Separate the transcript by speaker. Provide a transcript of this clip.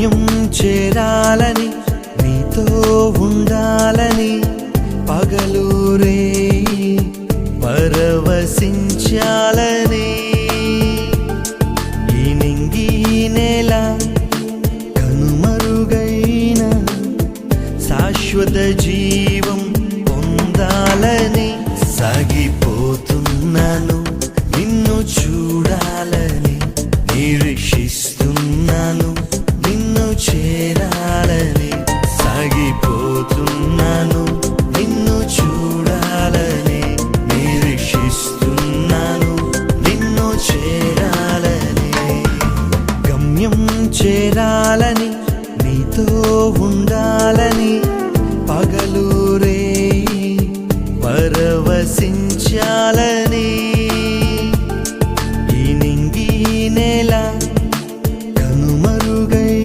Speaker 1: గమ్యం చేరాలని నీతో ఉండాలని పగలూరే పరవశించాలని ఈ నింగి నేల కనుమరుగైన శాశ్వత జీవం పొందాలని సాగిపోతున్నాను నిన్ను చూడాలని నిరీక్షిస్తున్నాను నిన్ను చేరాలని సాగిపోతున్నాను నిన్ను చూడాలని నిరీక్షిస్తున్నాను నిన్ను చేరాలని గమ్యం చేరాలని నీతో ఉండాలని పగలూరే పరవశించాలని